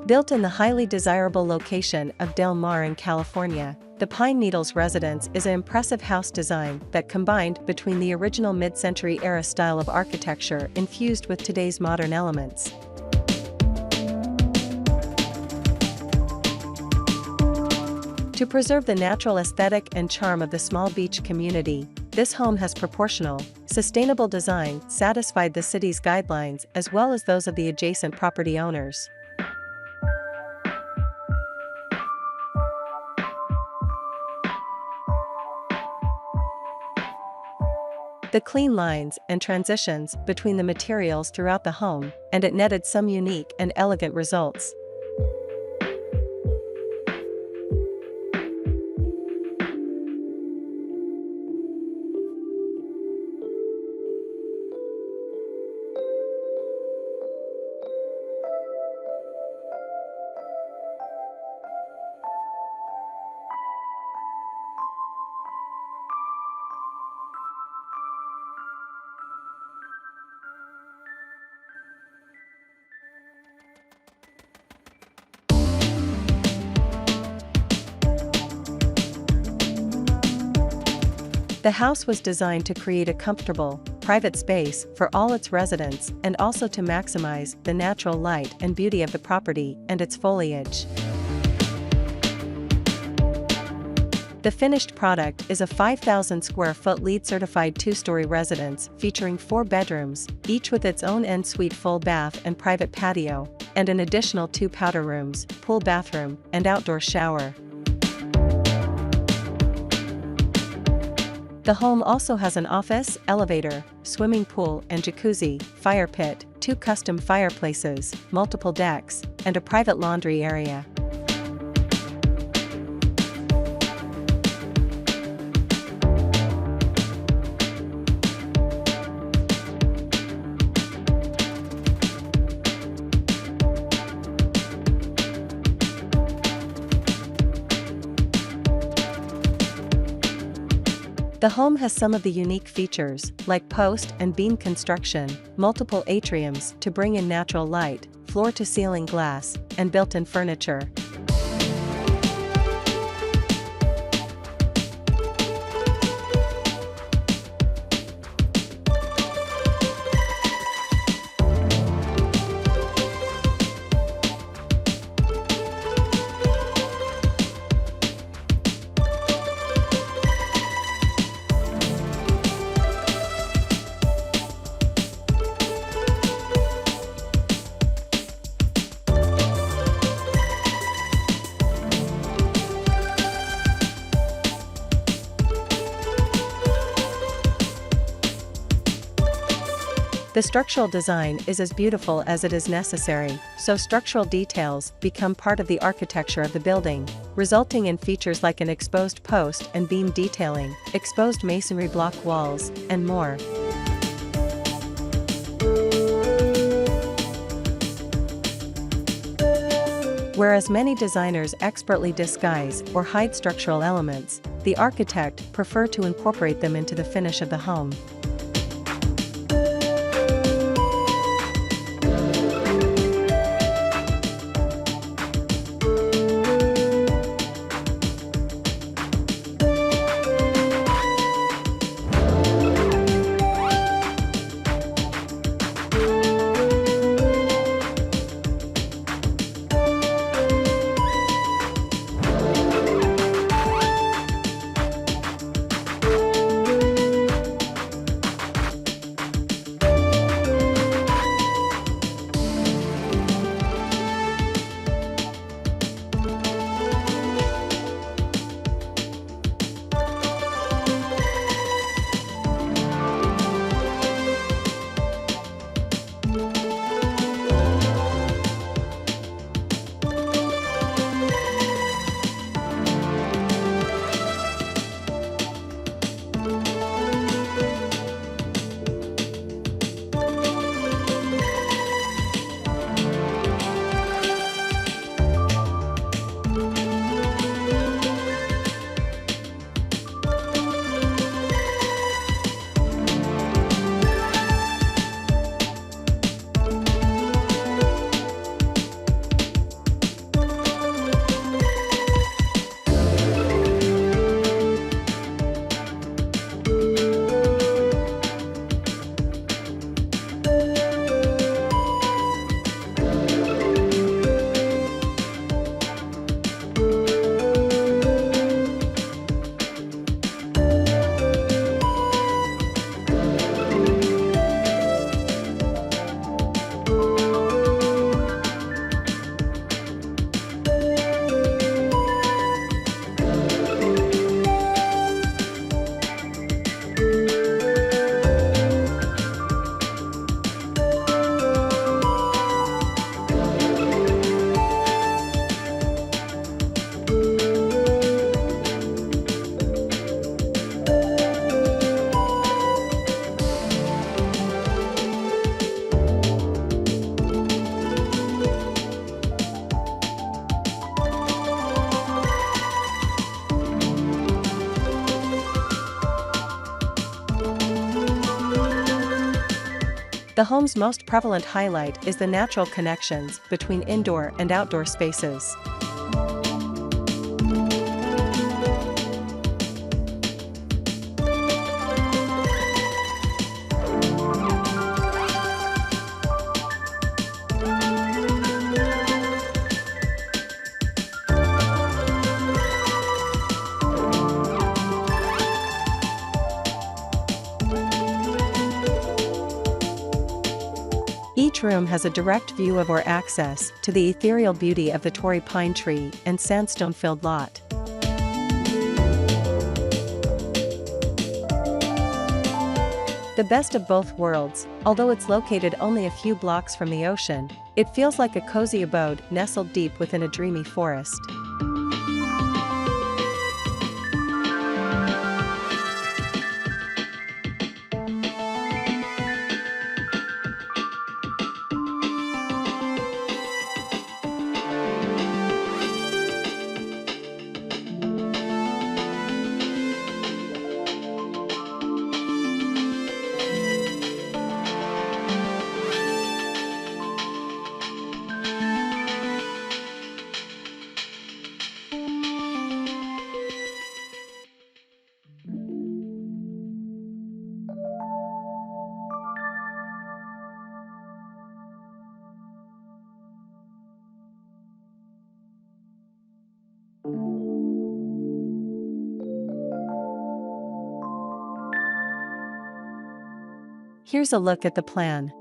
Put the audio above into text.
Built in the highly desirable location of Del Mar in California, the Pine Needles residence is an impressive house design that combined between the original mid-century era style of architecture infused with today's modern elements. To preserve the natural aesthetic and charm of the small beach community, this home has proportional, sustainable design satisfied the city's guidelines as well as those of the adjacent property owners. The clean lines and transitions between the materials throughout the home, and it netted some unique and elegant results. The house was designed to create a comfortable, private space for all its residents and also to maximize the natural light and beauty of the property and its foliage. The finished product is a 5,000 square foot LEED certified two-story residence featuring 4 bedrooms, each with its own en-suite full bath and private patio, and an additional 2 powder rooms, pool bathroom, and outdoor shower. The home also has an office, elevator, swimming pool and jacuzzi, fire pit, 2 custom fireplaces, multiple decks, and a private laundry area. The home has some of the unique features, like post and beam construction, multiple atriums to bring in natural light, floor-to-ceiling glass, and built-in furniture. The structural design is as beautiful as it is necessary, so structural details become part of the architecture of the building, resulting in features like an exposed post and beam detailing, exposed masonry block walls, and more. Whereas many designers expertly disguise or hide structural elements, the architect prefer to incorporate them into the finish of the home. The home's most prevalent highlight is the natural connections between indoor and outdoor spaces. Each room has a direct view of or access to the ethereal beauty of the Torrey Pine tree and sandstone-filled lot. The best of both worlds, although it's located only a few blocks from the ocean, it feels like a cozy abode nestled deep within a dreamy forest. Here's a look at the plan.